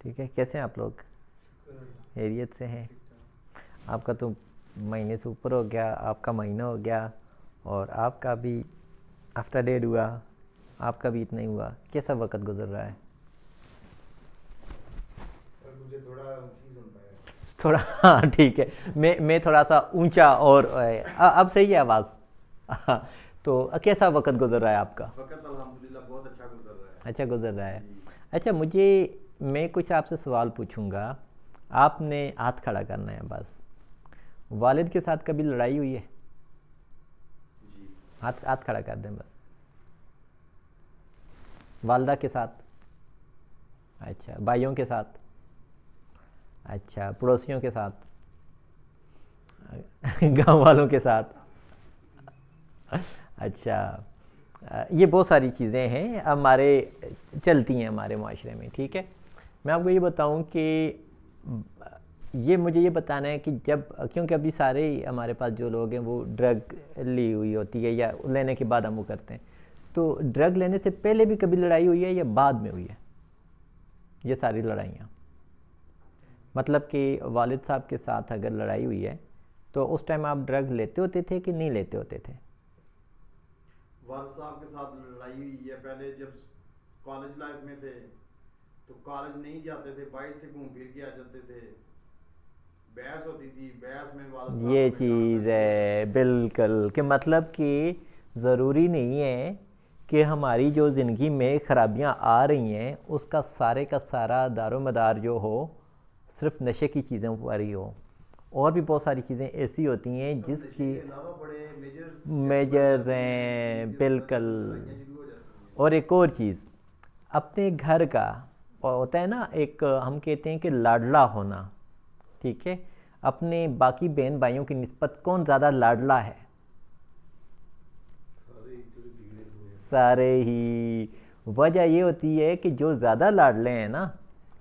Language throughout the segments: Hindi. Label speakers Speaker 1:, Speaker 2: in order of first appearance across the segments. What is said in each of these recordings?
Speaker 1: ठीक है, कैसे हैं आप लोग? खैरियत से हैं? आपका तो महीने से ऊपर हो गया, आपका महीना हो गया और आपका भी आफ्टर डेट हुआ, आपका भी इतना ही हुआ। कैसा वक्त गुजर रहा है?
Speaker 2: सर मुझे थोड़ा ऊंची सुनता है।
Speaker 1: थोड़ा हाँ ठीक है, मैं थोड़ा सा ऊंचा और अब सही है आवाज़? हाँ, तो कैसा वक्त गुजर रहा है आपका?
Speaker 2: वक्त अल्हम्दुलिल्लाह बहुत अच्छा गुजर रहा है।
Speaker 1: अच्छा गुजर रहा है।
Speaker 2: जी
Speaker 1: अच्छा, मैं कुछ आपसे सवाल पूछूंगा, आपने हाथ खड़ा करना है बस। वालिद के साथ कभी लड़ाई हुई है?
Speaker 2: जी।
Speaker 1: हाथ हाथ खड़ा कर दें बस। वालदा के साथ? अच्छा, भाइयों के साथ? अच्छा, पड़ोसियों के साथ? गांव वालों के साथ? अच्छा, ये बहुत सारी चीज़ें हैं हमारे, चलती हैं हमारे माशरे में, ठीक है। मैं आपको ये बताऊं कि मुझे ये बताना है कि जब, क्योंकि अभी सारे हमारे पास जो लोग हैं वो ड्रग ली हुई होती है या लेने के बाद हम वो करते हैं, तो ड्रग लेने से पहले भी कभी लड़ाई हुई है या बाद में हुई है ये सारी लड़ाइयाँ? मतलब कि वालिद साहब के साथ अगर लड़ाई हुई है तो उस टाइम आप ड्रग लेते होते थे कि नहीं लेते होते थे?
Speaker 2: वालिद साहब के साथ लड़ाई हुई है पहले जब कॉलेज लाइफ में थे, तो कॉलेज नहीं जाते थे, बाइक से घूम फिर के आ जाते थे। बहस होती थी, बहस में वालिद साहब
Speaker 1: ये
Speaker 2: हमें
Speaker 1: चीज़
Speaker 2: डांटते थे।
Speaker 1: है बिल्कुल, कि मतलब कि ज़रूरी नहीं है कि हमारी जो ज़िंदगी में ख़राबियाँ आ रही हैं उसका सारे का सारा दारोमदार जो हो सिर्फ नशे की चीज़ों पर ही हो। और भी बहुत सारी चीज़ें ऐसी होती हैं
Speaker 2: सर नशे
Speaker 1: जिसकी
Speaker 2: के अलावा बड़े मेजर स्टेप बन
Speaker 1: मेजर्स
Speaker 2: जाती हैं
Speaker 1: हैं,
Speaker 2: जिनकी वजह
Speaker 1: बिल्कुल।
Speaker 2: से लड़ाइयाँ शुरू हो जाती हैं।
Speaker 1: और एक और चीज़, अपने घर का और होता है ना, एक हम कहते हैं कि लाडला होना, ठीक है। अपने बाकी बहन भाइयों की निस्बत कौन ज़्यादा लाडला है?
Speaker 2: सारे इधर बिगड़े हुए हैं।
Speaker 1: सारे ही। वजह ये होती है कि जो ज़्यादा लाडले हैं ना,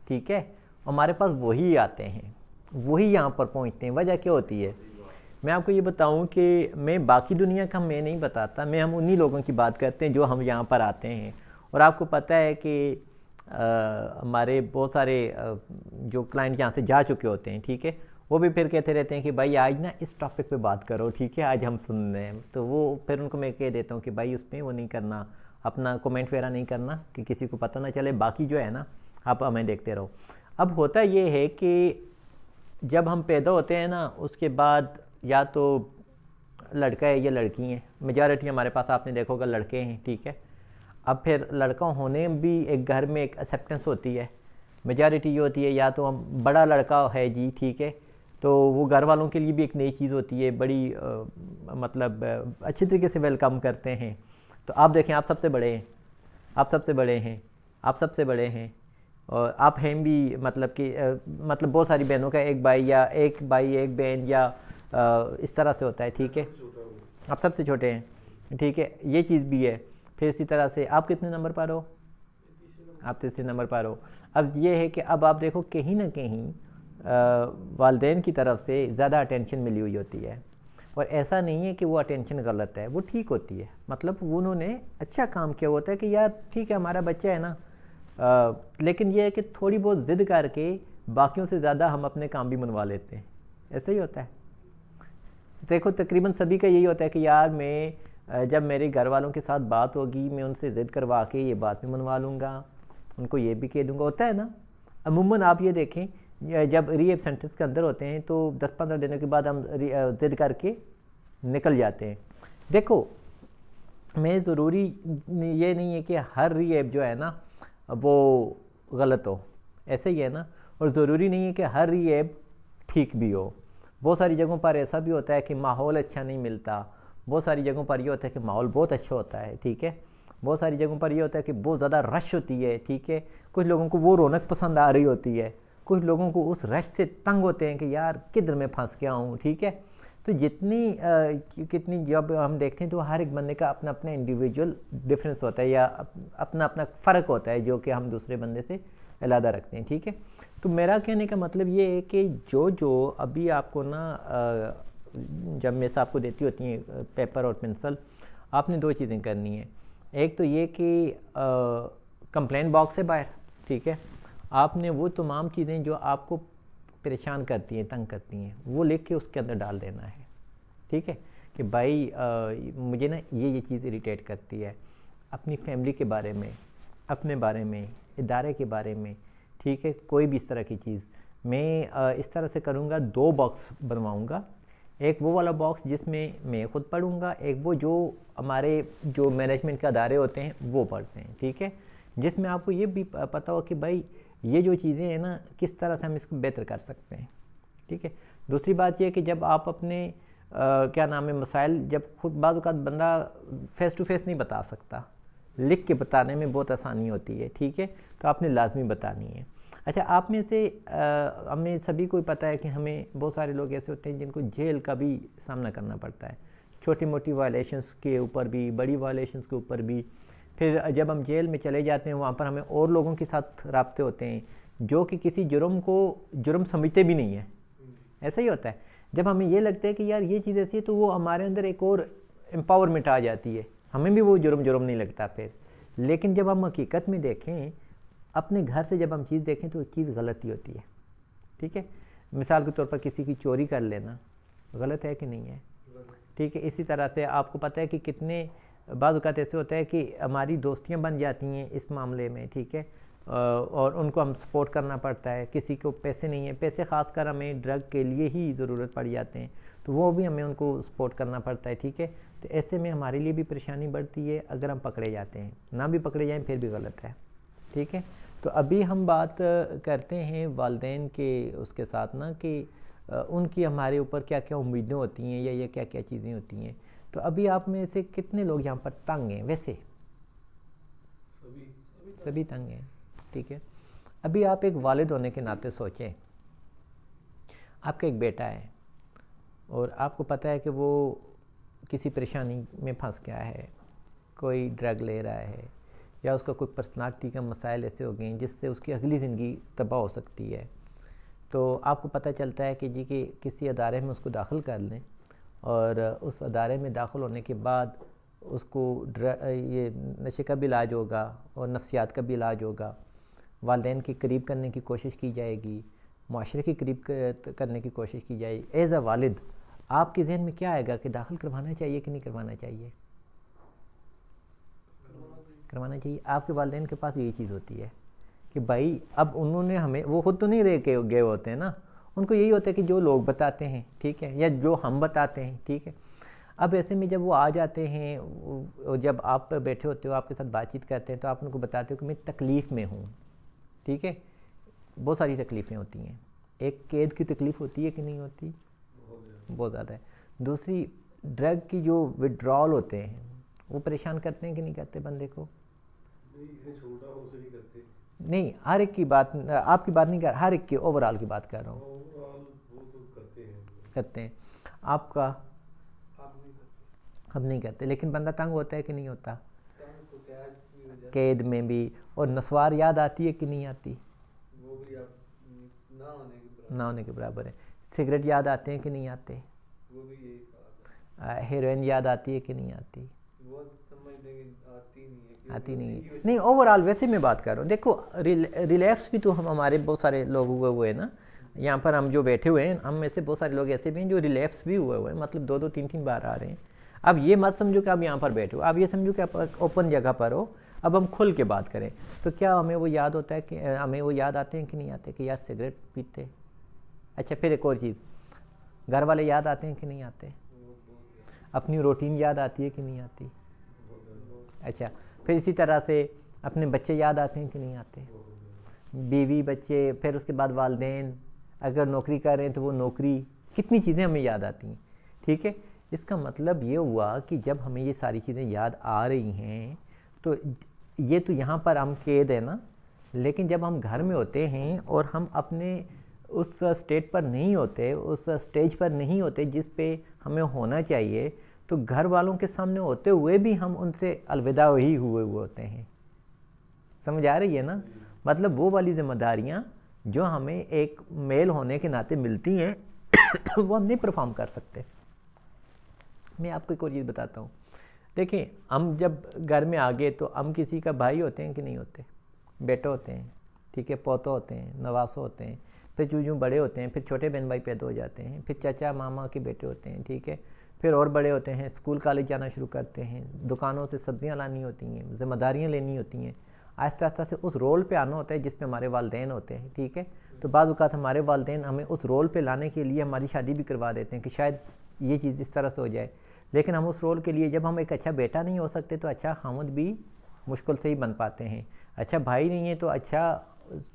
Speaker 1: ठीक है, हमारे पास वही आते हैं, वही यहाँ पर पहुँचते हैं। वजह क्या होती है?
Speaker 2: सही बात है।
Speaker 1: मैं आपको ये बताऊं कि मैं बाकी दुनिया का मैं नहीं बताता, हम उन्हीं लोगों की बात करते हैं जो हम यहाँ पर आते हैं। और आपको पता है कि हमारे बहुत सारे जो क्लाइंट यहाँ से जा चुके होते हैं, ठीक है, वो भी फिर कहते रहते हैं कि भाई आज ना इस टॉपिक पे बात करो, ठीक है, आज हम सुन रहे हैं। तो वो फिर उनको मैं कह देता हूँ कि भाई उसमें वो नहीं करना, अपना कमेंट वगैरह नहीं करना कि किसी को पता ना चले, बाकी जो है ना आप हमें देखते रहो। अब होता ये है कि जब हम पैदा होते हैं ना उसके बाद या तो लड़का है या लड़की है, मेजॉरिटी हमारे पास आपने देखा होगा लड़के हैं, ठीक है। अब फिर लड़का होने में भी एक घर में एक एक्सेप्टेंस होती है, मेजॉरिटी ये होती है या तो हम बड़ा लड़का है जी, ठीक है, तो वो घर वालों के लिए भी एक नई चीज़ होती है, बड़ी मतलब अच्छी तरीके से वेलकम करते हैं। तो आप देखें, आप सबसे बड़े हैं, आप सबसे बड़े हैं, आप सबसे बड़े हैं, और आप हैं भी, मतलब कि मतलब बहुत सारी बहनों का एक भाई या एक भाई एक बहन या इस तरह से होता है, ठीक है।
Speaker 2: सबसे छोटा हूँ।
Speaker 1: आप सबसे छोटे हैं, ठीक है, ये चीज़ भी है। फिर इसी तरह से आप कितने नंबर पर हो? आप तीसरे नंबर पर हो। अब ये है कि अब आप देखो कहीं ना कहीं वालिदैन की तरफ से ज़्यादा अटेंशन मिली हुई होती है, और ऐसा नहीं है कि वो अटेंशन गलत है, वो ठीक होती है। मतलब वो उन्होंने अच्छा काम किया होता है कि यार ठीक है हमारा बच्चा है ना, लेकिन ये है कि थोड़ी बहुत ज़िद करके बाकियों से ज़्यादा हम अपने काम भी मनवा लेते हैं, ऐसे ही होता है। देखो तकरीबन सभी का यही होता है कि यार मैं जब मेरे घर वालों के साथ बात होगी मैं उनसे ज़िद करवा के ये बात भी मनवा लूँगा, उनको ये भी कह दूँगा, होता है ना। अमूमन आप ये देखें जब रिहेब सेंटर्स के अंदर होते हैं तो 10-15 दिनों के बाद हम ज़िद करके निकल जाते हैं। देखो मैं ज़रूरी ये नहीं है कि हर रिहेब जो है ना वो गलत हो, ऐसे ही है ना, और ज़रूरी नहीं है कि हर रिहेब ठीक भी हो। बहुत सारी जगहों पर ऐसा भी होता है कि माहौल अच्छा नहीं मिलता, बहुत सारी जगहों पर ये होता है कि माहौल बहुत अच्छा होता है, ठीक है। बहुत सारी जगहों पर ये होता है कि बहुत ज़्यादा रश होती है, ठीक है। कुछ लोगों को वो रौनक पसंद आ रही होती है, कुछ लोगों को उस रश से तंग होते हैं कि यार किधर मैं फंस गया हूँ, ठीक है। तो कितनी जब हम देखते हैं तो हर एक बंदे का अपना अपना इंडिविजुअल डिफरेंस होता है या अपना अपना फ़र्क होता है जो कि हम दूसरे बंदे से अलहदा रखते हैं, ठीक है। तो मेरा कहने का मतलब ये है कि जो अभी आपको ना जब मेस आपको देती होती हैं पेपर और पेंसिल, आपने दो चीज़ें करनी है। एक तो ये कि कंप्लेंट बॉक्स है बाहर, ठीक है, आपने वो तमाम चीज़ें जो आपको परेशान करती हैं, तंग करती हैं, वो लिख के उसके अंदर डाल देना है। ठीक है कि भाई मुझे ना ये चीज़ इरिटेट करती है, अपनी फैमिली के बारे में, अपने बारे में, इदारे के बारे में। ठीक है, कोई भी इस तरह की चीज़ मैं इस तरह से करूँगा। 2 बॉक्स बनवाऊँगा, एक वो वाला बॉक्स जिसमें मैं ख़ुद पढ़ूँगा, एक वो जो हमारे जो मैनेजमेंट के अदारे होते हैं वो पढ़ते हैं। ठीक है, जिसमें आपको ये भी पता हो कि भाई ये जो चीज़ें हैं ना, किस तरह से हम इसको बेहतर कर सकते हैं। ठीक है, दूसरी बात यह है कि जब आप अपने क्या नाम है मसाइल, जब खुद बाज़ औक़ात बंदा फ़ेस टू फेस नहीं बता सकता, लिख के बताने में बहुत आसानी होती है। ठीक है, तो आपने लाजमी बतानी है। अच्छा, आप में से हमें सभी को पता है कि हमें बहुत सारे लोग ऐसे होते हैं जिनको जेल का भी सामना करना पड़ता है, छोटी मोटी वायलेशंस के ऊपर भी, बड़ी वायलेशंस के ऊपर भी। फिर जब हम जेल में चले जाते हैं वहाँ पर हमें और लोगों के साथ राब्ते होते हैं जो कि किसी जुर्म को जुर्म समझते भी नहीं है। ऐसा ही होता है, जब हमें ये लगता है कि यार ये चीज़ ऐसी है तो वो हमारे अंदर एक और एम्पावरमेंट आ जाती है, हमें भी वो जुर्म नहीं लगता फिर। लेकिन जब हम हकीकत में देखें, अपने घर से जब हम चीज़ देखें तो चीज़ गलत ही होती है। ठीक है, मिसाल के तौर पर किसी की चोरी कर लेना गलत है कि नहीं है? ठीक है, इसी तरह से आपको पता है कि कितने बाज़ औक़ात ऐसे होता है कि हमारी दोस्तियां बन जाती हैं इस मामले में। ठीक है, और उनको हम सपोर्ट करना पड़ता है। किसी को पैसे नहीं है, पैसे ख़ासकर हमें ड्रग के लिए ही ज़रूरत पड़ जाते हैं, तो वो भी हमें उनको सपोर्ट करना पड़ता है। ठीक है, तो ऐसे में हमारे लिए भी परेशानी बढ़ती है अगर हम पकड़े जाते हैं। ना भी पकड़े जाएं फिर भी गलत है। ठीक है, तो अभी हम बात करते हैं वालिदैन के उसके साथ ना कि उनकी हमारे ऊपर क्या क्या उम्मीदें होती हैं या ये क्या क्या चीज़ें होती हैं। तो अभी आप में से कितने लोग यहाँ पर तंग हैं? वैसे सभी तंग हैं। ठीक है, अभी आप एक वालिद होने के नाते सोचें, आपका एक बेटा है और आपको पता है कि वो किसी परेशानी में फंस गया है, कोई ड्रग ले रहा है या उसका कोई पर्सनालिटी का मसाइल ऐसे हो गए हैं जिससे उसकी अगली ज़िंदगी तबाह हो सकती है। तो आपको पता चलता है कि जी कि किसी अदारे में उसको दाखिल कर लें और उस अदारे में दाखिल होने के बाद उसको ये नशे का भी इलाज होगा और नफ्सियात का भी इलाज होगा। वालिदैन के करीब करने की कोशिश की जाएगी, माशरे के करीब करने की कोशिश की जाएगी। एज़ अ वालिद आपके जहन में क्या आएगा कि दाखिल करवाना चाहिए कि नहीं करवाना चाहिए? करवाना चाहिए। आपके वालिदैन के पास यही चीज़ होती है कि भाई अब उन्होंने हमें, वो खुद तो नहीं रह के गए होते हैं ना, उनको यही होता है कि जो लोग बताते हैं, ठीक है, या जो हम बताते हैं, ठीक है। अब ऐसे में जब वो आ जाते हैं, जब आप बैठे होते हो, आपके साथ बातचीत करते हैं, तो आप उनको बताते हो कि मैं तकलीफ़ में हूँ। ठीक है, बहुत सारी तकलीफ़ें होती हैं। एक कैद की तकलीफ़ होती है कि नहीं होती? बहुत ज़्यादा है। दूसरी ड्रग की जो विड्रॉल होते हैं वो परेशान करते हैं कि नहीं करते बंदे को?
Speaker 2: छोटा हो उसे नहीं करते।
Speaker 1: नहीं, हर एक की बात, आपकी बात नहीं कर, हर एक की ओवरऑल की बात कर रहा हूँ।
Speaker 2: ओवरऑल वो तो
Speaker 1: करते हैं। आपका हम नहीं करते, लेकिन बंदा तंग होता है कि नहीं होता? कैद में भी। और नस्वार याद आती है कि नहीं आती?
Speaker 2: वो भी आप
Speaker 1: ना होने के बराबर है। सिगरेट याद आते हैं कि नहीं आते?
Speaker 2: वो भी यही।
Speaker 1: हेरोइन याद आती है कि नहीं आती?
Speaker 2: वो समझ लेकिन
Speaker 1: आती नहीं है। नहीं, ओवरऑल वैसे मैं बात कर रहा हूँ। देखो रिलैक्स भी तो हम, हमारे बहुत सारे लोग हुए हैं ना, यहाँ पर हम जो बैठे हुए हैं, हम में से बहुत सारे लोग ऐसे भी हैं जो रिलैक्स भी हुए हैं, मतलब 2-2 3-3 बार आ रहे हैं। अब ये मत समझो कि आप यहाँ पर बैठे हो, आप ये समझो कि आप ओपन जगह पर हो। अब हम खुल के बात करें तो क्या हमें वो याद होता है कि हमें वो याद आते हैं कि नहीं आते कि यार सिगरेट पीते? अच्छा, फिर एक और चीज़, घर वाले याद आते हैं कि नहीं आते? अपनी रूटीन याद आती है कि नहीं आती? अच्छा, फिर इसी तरह से अपने बच्चे याद आते हैं कि नहीं आते? बीवी, बच्चे, फिर उसके बाद वालिदैन, अगर नौकरी कर रहे हैं तो वो नौकरी, कितनी चीज़ें हमें याद आती हैं। ठीक है, इसका मतलब ये हुआ कि जब हमें ये सारी चीज़ें याद आ रही हैं तो ये तो यहाँ पर हम कैद है ना, लेकिन जब हम घर में होते हैं और हम अपने उस स्टेट पर नहीं होते, उस स्टेज पर नहीं होते जिस पे हमें होना चाहिए, तो घर वालों के सामने होते हुए भी हम उनसे अलविदा ही हुए होते हैं। समझ आ रही है ना? मतलब वो वाली जिम्मेदारियाँ जो हमें एक मेल होने के नाते मिलती हैं वो हम नहीं परफॉर्म कर सकते। मैं आपको एक और चीज़ बताता हूँ। देखिए, हम जब घर में आ गए तो हम किसी का भाई होते हैं कि नहीं होते? बेटे होते हैं, ठीक है, पोते होते हैं, नवासों होते हैं, फिर जो बड़े होते हैं, फिर छोटे बहन भाई पैदा हो जाते हैं, फिर चाचा मामा के बेटे होते हैं, ठीक है, फिर और बड़े होते हैं, स्कूल कॉलेज जाना शुरू करते हैं, दुकानों से सब्जियां लानी होती हैं, जिम्मेदारियां लेनी होती हैं, आहिस्ता आहिस्ता से उस रोल पे आना होता है जिस पे हमारे वालिदैन होते हैं, ठीक है। तो बाज़ औक़ात हमारे वालिदैन हमें उस रोल पे लाने के लिए हमारी शादी भी करवा देते हैं कि शायद ये चीज़ इस तरह से हो जाए, लेकिन हम उस रोल के लिए जब हम एक अच्छा बेटा नहीं हो सकते तो अच्छा खामद भी मुश्किल से ही बन पाते हैं, अच्छा भाई नहीं है तो अच्छा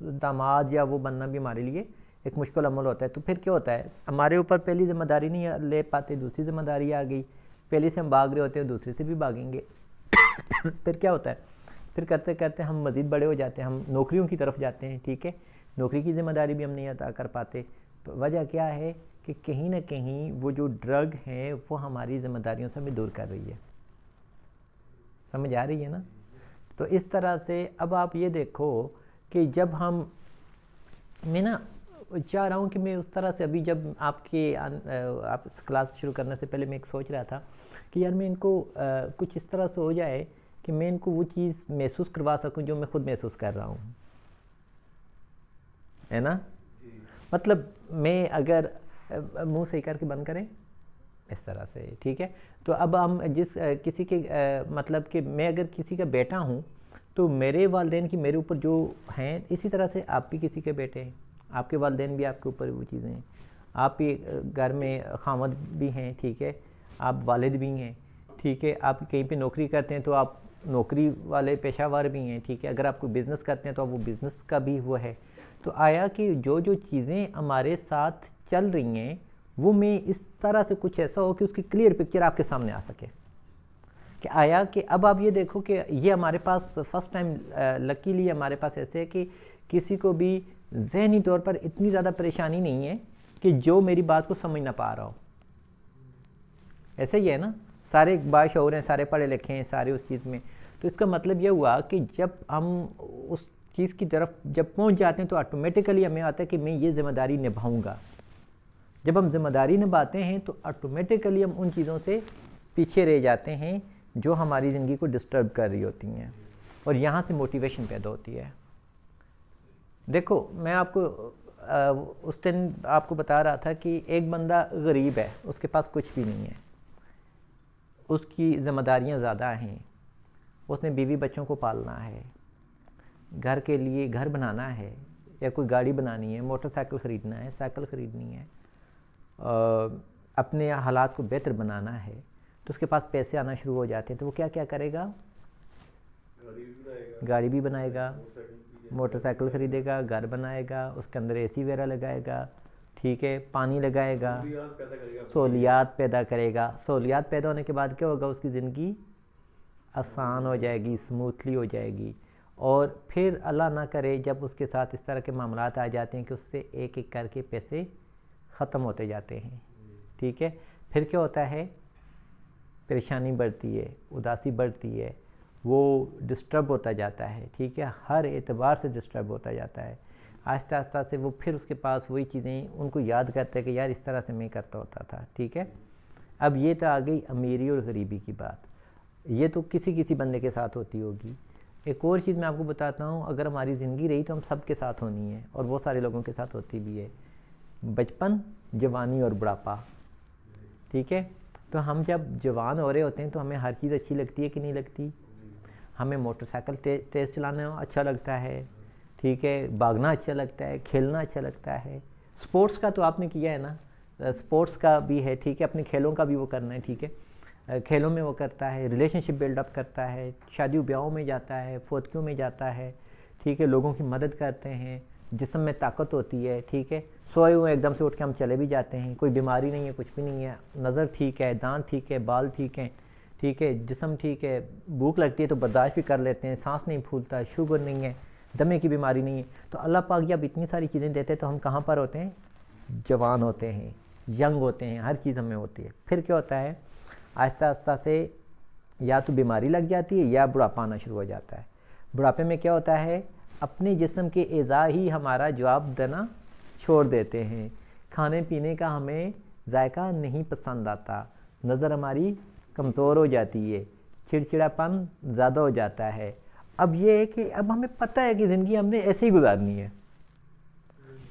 Speaker 1: दामाद या वो बनना भी हमारे लिए एक मुश्किल अमल होता है। तो फिर क्या होता है, हमारे ऊपर पहली ज़िम्मेदारी नहीं ले पाते, दूसरी ज़िम्मेदारी आ गई, पहले से हम भाग रहे होते हैं, दूसरे से भी भागेंगे फिर क्या होता है, फिर करते करते हम मज़ीद बड़े हो जाते हैं, हम नौकरियों की तरफ जाते हैं, ठीक है, नौकरी की ज़िम्मेदारी भी हम नहीं अदा कर पाते। तो वजह क्या है कि कहीं ना कहीं वो जो ड्रग है वो हमारी ज़िम्मेदारियों से हमें दूर कर रही है, समझ आ रही है ना। तो इस तरह से अब आप ये देखो कि जब मैं ना चाह रहा हूँ कि मैं उस तरह से अभी जब आप क्लास शुरू करने से पहले मैं एक सोच रहा था कि यार मैं इनको कुछ इस तरह से हो जाए कि मैं इनको वो चीज़ महसूस करवा सकूं जो मैं खुद महसूस कर रहा हूँ, है ना। मतलब मैं अगर मुंह सही करके बंद करें इस तरह से, ठीक है। तो अब हम किसी के मतलब कि मैं अगर किसी का बेटा हूँ तो मेरे वालिदैन की मेरे ऊपर जो हैं, इसी तरह से आप भी किसी के बेटे हैं, आपके वालिदैन भी आपके ऊपर वो चीज़ें हैं, आप भी घर में खामद भी हैं, ठीक है, आप वालिद भी हैं, ठीक है, आप कहीं पे नौकरी करते हैं तो आप नौकरी वाले पेशावर भी हैं, ठीक है, अगर आप कोई बिज़नेस करते हैं तो आप वो बिज़नेस का भी वो है। तो आया कि जो चीज़ें हमारे साथ चल रही हैं वो मैं इस तरह से कुछ ऐसा हो कि उसकी क्लियर पिक्चर आपके सामने आ सके कि आया कि अब आप ये देखो कि ये हमारे पास फर्स्ट टाइम लकीली हमारे पास ऐसे है कि किसी को भी ज़हनी तौर पर इतनी ज़्यादा परेशानी नहीं है कि जो मेरी बात को समझ ना पा रहा हो। ऐसे ही है ना, सारे बाशऊर हैं, सारे पढ़े लिखे हैं, सारे उस चीज़ में। तो इसका मतलब ये हुआ कि जब हम उस चीज़ की तरफ जब पहुंच जाते हैं तो ऑटोमेटिकली हमें आता है कि मैं ये ज़िम्मेदारी निभाऊंगा। जब हम ज़िम्मेदारी निभाते हैं तो ऑटोमेटिकली हम उन चीज़ों से पीछे रह जाते हैं जो हमारी ज़िंदगी को डिस्टर्ब कर रही होती हैं, और यहाँ से मोटिवेशन पैदा होती है। देखो मैं आपको उस दिन आपको बता रहा था कि एक बंदा गरीब है, उसके पास कुछ भी नहीं है, उसकी ज़िम्मेदारियाँ ज़्यादा हैं, उसने बीवी बच्चों को पालना है, घर के लिए घर बनाना है, या कोई गाड़ी बनानी है, मोटरसाइकिल ख़रीदना है, साइकिल ख़रीदनी है, अपने हालात को बेहतर बनाना है, तो उसके पास पैसे आना शुरू हो जाते हैं। तो वो क्या क्या करेगा, गाड़ी भी बनाएगा, मोटरसाइकिल ख़रीदेगा, घर बनाएगा, उसके अंदर एसी वगैरह लगाएगा, ठीक है, पानी लगाएगा, सहूलियात पैदा करेगा। सहूलियात पैदा होने के बाद क्या होगा, उसकी ज़िंदगी आसान हो जाएगी, स्मूथली हो जाएगी। और फिर अल्लाह ना करे जब उसके साथ इस तरह के मामलात आ जाते हैं कि उससे एक एक करके पैसे ख़त्म होते जाते हैं, ठीक है, फिर क्या होता है, परेशानी बढ़ती है, उदासी बढ़ती है, वो डिस्टर्ब होता जाता है, ठीक है, हर एतबार से डिस्टर्ब होता जाता है। आहिस्ता आहिस्ता से वो फिर उसके पास वही चीज़ें उनको याद करते हैं कि यार इस तरह से मैं करता होता था, ठीक है। अब ये तो आ गई अमीरी और गरीबी की बात, ये तो किसी किसी बंदे के साथ होती होगी। एक और चीज़ मैं आपको बताता हूँ, अगर हमारी ज़िंदगी रही तो हम सब के साथ होनी है, और बहुत सारे लोगों के साथ होती भी है, बचपन, जवानी और बुढ़ापा, ठीक है। तो हम जब जवान हो रहे होते हैं तो हमें हर चीज़ अच्छी लगती है कि नहीं लगती, हमें मोटरसाइकिल तेज़ चलाना अच्छा लगता है, ठीक है, भागना अच्छा लगता है, खेलना अच्छा लगता है, स्पोर्ट्स का तो आपने किया है ना, स्पोर्ट्स का भी है, ठीक है, अपने खेलों का भी वो करना है, ठीक है, खेलों में वो करता है, रिलेशनशिप बिल्डअप करता है, शादी ब्याहों में जाता है, फोतकियों में जाता है, ठीक है, लोगों की मदद करते हैं, जिस्म में ताकत होती है, ठीक है, सोए हुए एकदम से उठ के हम चले भी जाते हैं, कोई बीमारी नहीं है, कुछ भी नहीं है, नज़र ठीक है, दांत ठीक है, बाल ठीक हैं, ठीक है, जिस्म ठीक है, भूख लगती है तो बर्दाश्त भी कर लेते हैं, सांस नहीं फूलता, शुगर नहीं है, दमे की बीमारी नहीं है। तो अल्लाह पाक जब इतनी सारी चीज़ें देते हैं तो हम कहाँ पर होते हैं, जवान होते हैं, यंग होते हैं, हर चीज़ हमें होती है। फिर क्या होता है, आहिस्ता आहिस्ता से या तो बीमारी लग जाती है या बुढ़ापा आना शुरू हो जाता है। बुढ़ापे में क्या होता है, अपने जिस्म के एज़ा ही हमारा जवाब देना छोड़ देते हैं, खाने पीने का हमें जायका नहीं पसंद आता, नज़र हमारी कमज़ोर हो जाती है, चिड़चिड़ापन ज़्यादा हो जाता है, अब ये है कि अब हमें पता है कि ज़िंदगी हमने ऐसे ही गुजारनी है।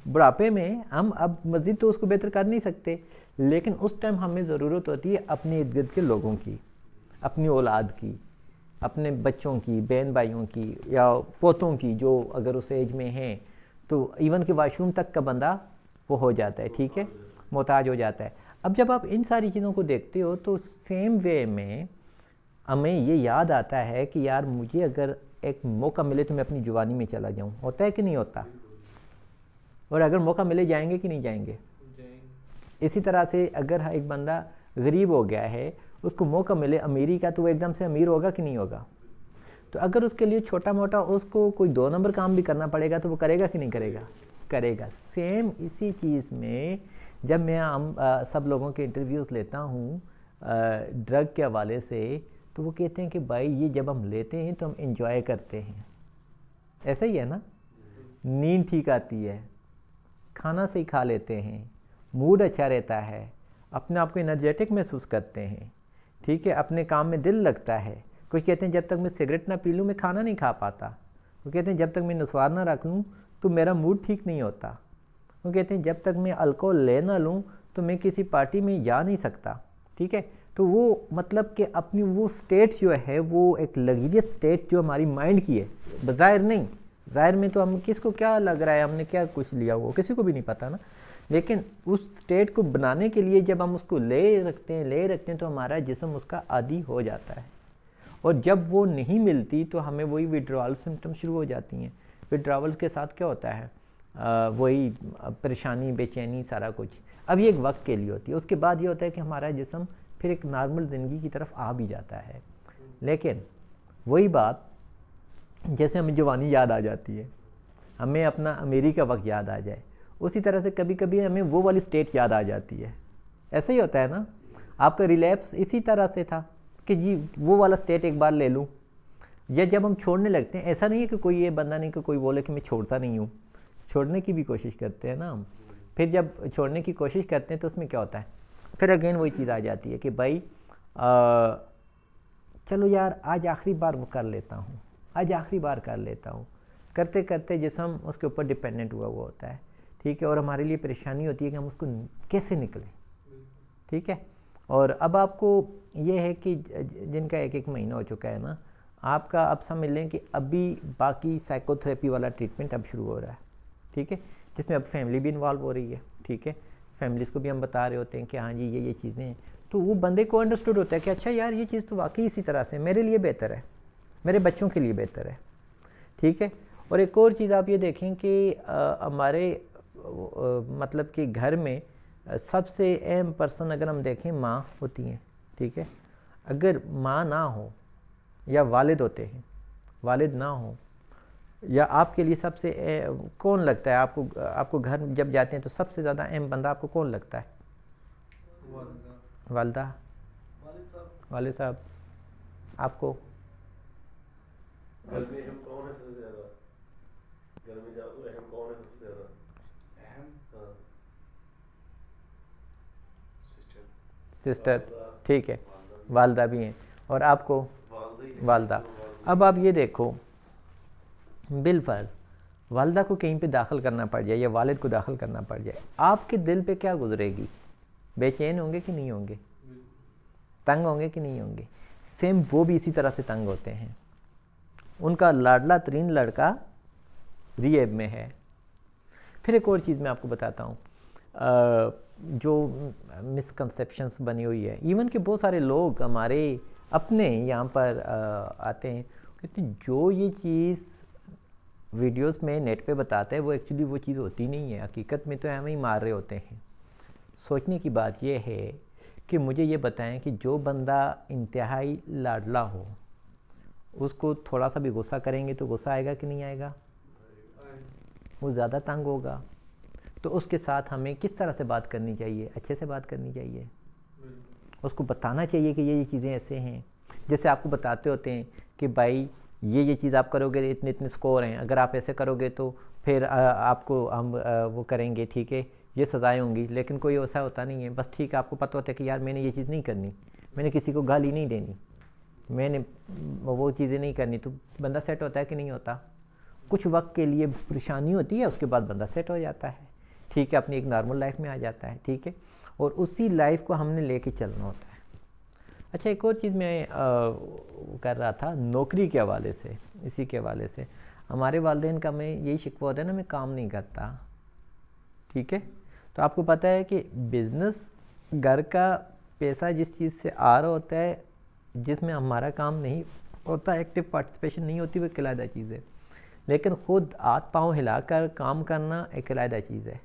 Speaker 1: बुढ़ापे में हम अब मज़ीद तो उसको बेहतर कर नहीं सकते, लेकिन उस टाइम हमें ज़रूरत होती है अपने इर्द गिर्द के लोगों की, अपनी औलाद की, अपने बच्चों की, बहन भाइयों की या पोतों की, जो अगर उस एज में हैं तो इवन कि वाशरूम तक का बंदा वो हो जाता है, ठीक है, मोहताज हो जाता है। अब जब आप इन सारी चीज़ों को देखते हो तो सेम वे में हमें ये याद आता है कि यार मुझे अगर एक मौका मिले तो मैं अपनी जवानी में चला जाऊँ, होता है कि नहीं होता? और अगर मौका मिले जाएंगे कि नहीं जाएंगे? इसी तरह से अगर एक बंदा गरीब हो गया है, उसको मौका मिले अमीरी का, तो वो एकदम से अमीर होगा कि नहीं होगा? तो अगर उसके लिए छोटा मोटा उसको कोई 2 नंबर काम भी करना पड़ेगा तो वो करेगा कि नहीं करेगा? करेगा। सेम इसी चीज़ में जब मैं सब लोगों के इंटरव्यूज़ लेता हूँ ड्रग के हवाले से, तो वो कहते हैं कि भाई ये जब हम लेते हैं तो हम इंजॉय करते हैं। ऐसा ही है ना? नींद ठीक आती है, खाना सही खा लेते हैं, मूड अच्छा रहता है, अपने आप को एनर्जेटिक महसूस करते हैं, ठीक है, अपने काम में दिल लगता है। कुछ कहते हैं जब तक मैं सिगरेट ना पी लूँ मैं खाना नहीं खा पाता। वो कहते हैं जब तक मैं नस्वार ना रख लूँ तो मेरा मूड ठीक नहीं होता। वो कहते हैं जब तक मैं अल्कोहल ले ना लूँ तो मैं किसी पार्टी में जा नहीं सकता, ठीक है। तो वो मतलब कि अपनी वो स्टेट जो है वो एक लग्जरियस स्टेट जो हमारी माइंड की है, बज़ाहिर नहीं, ज़ाहिर में तो हम किसको क्या लग रहा है, हमने क्या कुछ लिया हुआ किसी को भी नहीं पता ना, लेकिन उस स्टेट को बनाने के लिए जब हम उसको ले रखते हैं तो हमारा जिस्म उसका आदी हो जाता है। और जब वो नहीं मिलती तो हमें वही विड्रॉल सिम्टम शुरू हो जाती हैं। विड्रॉवल के साथ क्या होता है? वही परेशानी, बेचैनी, सारा कुछ। अब ये एक वक्त के लिए होती है, उसके बाद ये होता है कि हमारा जिस्म फिर एक नॉर्मल ज़िंदगी की तरफ आ भी जाता है। लेकिन वही बात, जैसे हमें जवानी याद आ जाती है, हमें अपना अमीरी का वक्त याद आ जाए, उसी तरह से कभी कभी हमें वो वाली स्टेट याद आ जाती है। ऐसा ही होता है ना? आपका रिलैप्स इसी तरह से था कि जी वो वाला स्टेट एक बार ले लूँ, या जब हम छोड़ने लगते हैं, ऐसा नहीं है कि कोई ये बंदा नहीं कि कोई बोले कि मैं छोड़ता नहीं हूँ, छोड़ने की भी कोशिश करते हैं ना हम। फिर जब छोड़ने की कोशिश करते हैं तो उसमें क्या होता है? फिर अगेन वही चीज़ आ जाती है कि भाई चलो यार आज आखिरी बार वो कर लेता हूँ, आज आखिरी बार कर लेता हूँ, करते करते जिस्म उसके ऊपर डिपेंडेंट हुआ होता है, ठीक है। और हमारे लिए परेशानी होती है कि हम उसको कैसे निकलें, ठीक है। और अब आपको ये है कि जिनका 1-1 महीना हो चुका है ना, आपका अब समझ लें कि अभी बाकी साइकोथेरेपी वाला ट्रीटमेंट अब शुरू हो रहा है, ठीक है, जिसमें अब फैमिली भी इन्वॉल्व हो रही है, ठीक है। फैमिलीज़ को भी हम बता रहे होते हैं कि हाँ जी ये चीज़ें हैं, तो वो बंदे को अंडरस्टूड होता है कि अच्छा यार ये चीज़ तो वाकई इसी तरह से मेरे लिए बेहतर है, मेरे बच्चों के लिए बेहतर है, ठीक है। और एक और चीज़ आप ये देखें कि हमारे मतलब कि घर में सबसे अहम पर्सन अगर हम देखें माँ होती हैं, ठीक है। अगर माँ ना हो या वालिद होते हैं, वालिद ना हो, या आपके लिए सबसे कौन लगता है आपको घर जब जाते हैं तो सबसे ज़्यादा अहम बंदा आपको कौन लगता है? वालिदा, वालिद साहब। आपको?
Speaker 3: घर में अहम कौन है सबसे ज़्यादा? घर में जाओ तो अहम कौन है सबसे ज़्यादा?
Speaker 2: अहम?
Speaker 3: हाँ।
Speaker 1: सिस्टर, ठीक है, वालदा भी हैं। और आपको? वालदा। अब आप ये देखो, बिलफर्ज वालदा को कहीं पे दाखिल करना पड़ जाए या वालिद को दाखिल करना पड़ जाए, आपके दिल पे क्या गुजरेगी? बेचैन होंगे कि नहीं होंगे? तंग होंगे कि नहीं होंगे? सेम वो भी इसी तरह से तंग होते हैं। उनका लाडला तरीन लड़का रिहेब में है। फिर एक और चीज़ मैं आपको बताता हूँ, जो मिसकंसेप्शंस बनी हुई है, इवन कि बहुत सारे लोग हमारे अपने यहाँ पर आते हैं, कहते हैं जो ये चीज़ वीडियोस में नेट पे बताते हैं वो एक्चुअली वो चीज़ होती नहीं है, हकीकत में तो हमें ही मार रहे होते हैं। सोचने की बात यह है कि मुझे ये बताएं कि जो बंदा इंतहाई लाडला हो उसको थोड़ा सा भी गुस्सा करेंगे तो गुस्सा आएगा कि नहीं आएगा? वो ज़्यादा तंग होगा। तो उसके साथ हमें किस तरह से बात करनी चाहिए? अच्छे से बात करनी चाहिए, उसको बताना चाहिए कि ये चीज़ें ऐसे हैं। जैसे आपको बताते होते हैं कि भाई ये चीज़ आप करोगे इतने इतने स्कोर हैं, अगर आप ऐसे करोगे तो फिर आपको हम वो करेंगे, ठीक है, ये सज़ाएँ होंगी। लेकिन कोई ऐसा होता नहीं है, बस ठीक है आपको पता होता है कि यार मैंने ये चीज़ नहीं करनी, मैंने किसी को गाली नहीं देनी, मैंने वो चीज़ें नहीं करनी, तो बंदा सेट होता है कि नहीं होता? कुछ वक्त के लिए परेशानी होती है, उसके बाद बंदा सेट हो जाता है, ठीक है, अपनी एक नॉर्मल लाइफ में आ जाता है, ठीक है। और उसी लाइफ को हमने लेके चलना होता है। अच्छा, एक और चीज़ मैं कर रहा था नौकरी के हवाले से, इसी के हवाले से हमारे वालिदैन का मैं यही शिकवा होता है ना, मैं काम नहीं करता, ठीक है। तो आपको पता है कि बिज़नेस, घर का पैसा जिस चीज़ से आ रहा होता है, जिसमें हमारा काम नहीं होता, एक्टिव पार्टिसिपेशन नहीं होती, वो एक अलग चीज़ है। लेकिन ख़ुद हाथ पाँव हिलाकर काम करना एक अलग चीज़ है,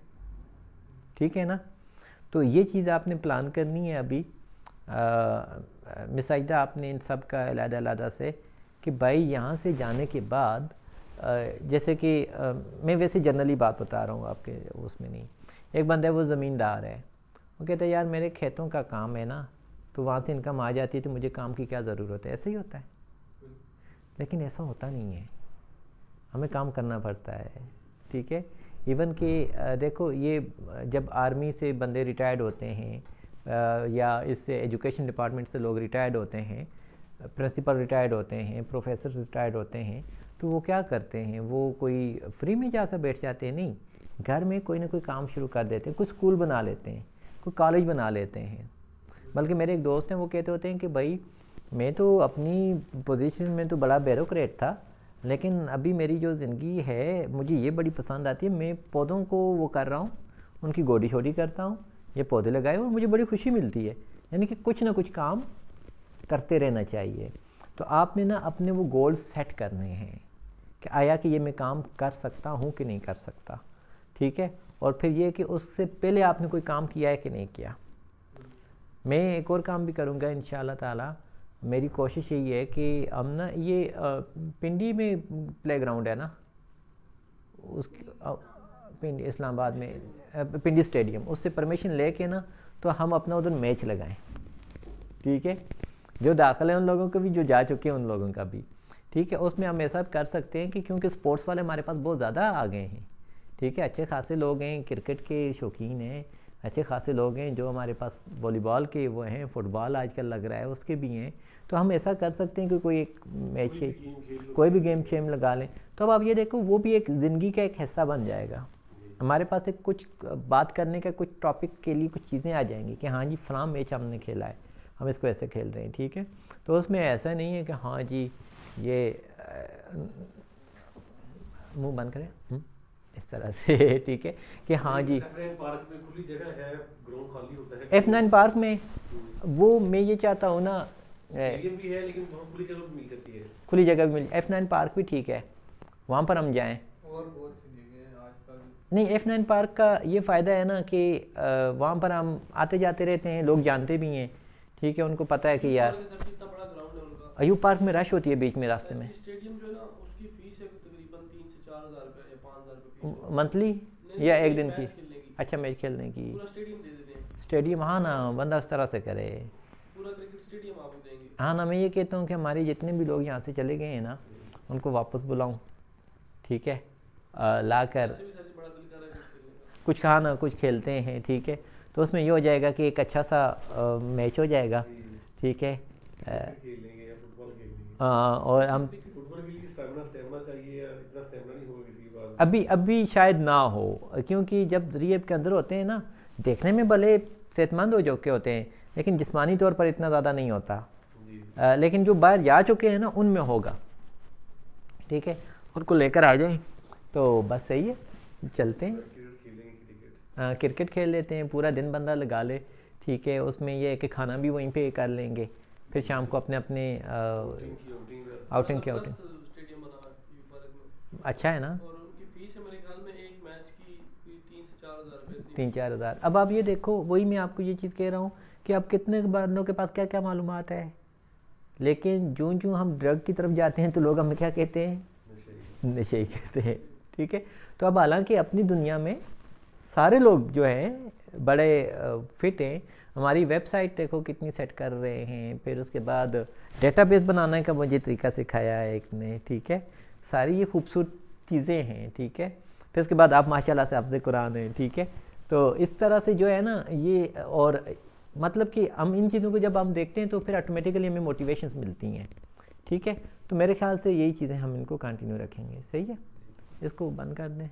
Speaker 1: ठीक है ना। तो ये चीज़ आपने प्लान करनी है अभी मिसाइदा, आपने इन सब का अलग से कि भाई यहाँ से जाने के बाद जैसे कि मैं वैसे जनरली बात बता रहा हूँ आपके उसमें नहीं। एक बंदा है, वो ज़मींदार है, वो कहता है यार मेरे खेतों का काम है ना, तो वहाँ से इनकम आ जाती है, तो मुझे काम की क्या ज़रूरत है। ऐसे ही होता है, लेकिन ऐसा होता नहीं है, हमें काम करना पड़ता है, ठीक है। इवन कि देखो, ये जब आर्मी से बंदे रिटायर्ड होते हैं या इससे एजुकेशन डिपार्टमेंट से लोग रिटायर्ड होते हैं, प्रिंसिपल रिटायर्ड होते हैं, प्रोफेसर रिटायर्ड होते हैं, तो वो क्या करते हैं, वो कोई फ्री में जाकर बैठ जाते हैं, नहीं, घर में कोई ना कोई काम शुरू कर देते हैं, कुछ स्कूल बना लेते हैं, कोई कॉलेज बना लेते हैं। बल्कि मेरे एक दोस्त हैं, वो कहते होते हैं कि भाई मैं तो अपनी पोजीशन में तो बड़ा ब्यूरोक्रेट था, लेकिन अभी मेरी जो ज़िंदगी है मुझे ये बड़ी पसंद आती है, मैं पौधों को वो कर रहा हूँ, उनकी गोडी छोड़ी करता हूँ, ये पौधे लगाए और मुझे बड़ी खुशी मिलती है। यानी कि कुछ ना कुछ काम करते रहना चाहिए। तो आपने ना अपने वो गोल सेट करने हैं कि आया कि ये मैं काम कर सकता हूँ कि नहीं कर सकता, ठीक है। और फिर ये कि उससे पहले आपने कोई काम किया है कि नहीं किया। मैं एक और काम भी करूँगा इंशाल्लाह ताला। मेरी कोशिश यही है कि हम ना ये पिंडी में प्लेग्राउंड है ना, उस पिंडी इस्लामाबाद में पिंडी स्टेडियम, उससे परमिशन लेके ना तो हम अपना उधर मैच लगाएं, ठीक है। जो दाखिल है उन लोगों को भी, जो जा चुके हैं उन लोगों का भी, ठीक है। उसमें हम ऐसा कर सकते हैं कि क्योंकि स्पोर्ट्स वाले हमारे पास बहुत ज़्यादा आ गए हैं, ठीक है। अच्छे खासे लोग हैं, क्रिकेट के शौकीन हैं, अच्छे खासे लोग हैं, जो हमारे पास वॉलीबॉल के वो हैं, फुटबॉल आजकल लग रहा है उसके भी हैं। तो हम ऐसा कर सकते हैं कि कोई एक मैच, कोई भी गेम शेम लगा लें। तो अब आप ये देखो, वो भी एक ज़िंदगी का एक हिस्सा बन जाएगा। हमारे पास एक कुछ बात करने का, कुछ टॉपिक के लिए कुछ चीज़ें आ जाएंगी कि हाँ जी फ़लाँ मैच हमने खेला है, हम इसको ऐसे खेल रहे हैं, ठीक है। तो उसमें ऐसा नहीं है कि हाँ जी ये मुंह बंद करें इस तरह से, ठीक है, कि हाँ जी
Speaker 3: पार्क में खुली जगह है, ग्राउंड खाली होता है
Speaker 1: F9 पार्क में। वो मैं ये चाहता हूँ ना,
Speaker 3: स्टेडियम भी है लेकिन वहाँ खुली जगह भी मिल जाती है,
Speaker 1: खुली जगह भी मिल, F9 पार्क भी ठीक है, वहाँ पर हम जाएं।
Speaker 4: और बहुत सी जगह आजकल
Speaker 1: नहीं, F9 पार्क का ये फ़ायदा है ना कि वहाँ पर हम आते जाते रहते हैं, लोग जानते भी हैं, ठीक है, उनको पता है कि यार
Speaker 3: इतना बड़ा ग्राउंड है उनका।
Speaker 1: अयूब पार्क में रश होती है बीच में रास्ते में।
Speaker 3: स्टेडियम जो है ना, उसकी फीस है तकरीबन 3 से 4 हज़ार रुपये या 5 हज़ार रुपये
Speaker 1: मंथली या एक दिन की? अच्छा, मैच खेलने की।
Speaker 3: पूरा स्टेडियम दे देते हैं।
Speaker 1: स्टेडियम, हाँ ना, बंदा उस तरह से करे,
Speaker 3: पूरा क्रिकेट स्टेडियम आपको देंगे।
Speaker 1: हाँ ना, मैं ये कहता हूँ कि हमारे जितने भी लोग यहाँ से चले गए हैं ना, उनको वापस बुलाऊँ, ठीक है, ला कर कुछ खाना कुछ खेलते हैं, ठीक है। तो उसमें ये हो जाएगा कि एक अच्छा सा मैच हो जाएगा, ठीक है। और हम
Speaker 3: फुटबॉल के लिए स्टैमिना चाहिए, इतना स्टैमिना नहीं होगा किसी के पास
Speaker 1: अभी शायद ना हो, क्योंकि जब रिहैब के अंदर होते हैं ना, देखने में भले सेहतमंद हो चुके होते हैं, लेकिन जिस्मानी तौर पर इतना ज़्यादा नहीं होता। लेकिन जो बाहर जा चुके हैं ना, उनमें होगा, ठीक है। उनको लेकर आ जाएं तो बस सही है, चलते हैं, क्रिकेट खेल लेते हैं, पूरा दिन बंदा लगा ले, ठीक है। उसमें ये है कि खाना भी वहीं पे कर लेंगे, फिर शाम को अपने अपने आउटिंग की आउटिंग। अच्छा है ना।
Speaker 3: और उनकी फीस है मेरे ख्याल में एक मैच की 3 से 4 हज़ार रुपये।
Speaker 1: 3-4 हज़ार। अब आप ये देखो, वही मैं आपको ये चीज़ कह रहा हूँ कि अब कितने बंदों के पास क्या क्या मालूमात है, लेकिन जो जो हम ड्रग की तरफ जाते हैं तो लोग हमें क्या कहते हैं, नशे ही कहते हैं, ठीक है। तो अब हालांकि अपनी दुनिया में सारे लोग जो हैं बड़े फिट हैं। हमारी वेबसाइट देखो कितनी सेट कर रहे हैं, फिर उसके बाद डेटाबेस बनाने का मुझे तरीका सिखाया है एक ने, ठीक है। सारी ये खूबसूरत चीज़ें हैं, ठीक है। फिर उसके बाद आप माशाल्लाह से हाफ़िज़ कुरान हैं, ठीक है। तो इस तरह से जो है ना ये, और मतलब कि हम इन चीज़ों को जब हम देखते हैं तो फिर ऑटोमेटिकली हमें मोटिवेशंस मिलती हैं। ठीक है, तो मेरे ख्याल से यही चीज़ें हम इनको कंटिन्यू रखेंगे। सही है, इसको बंद कर दें।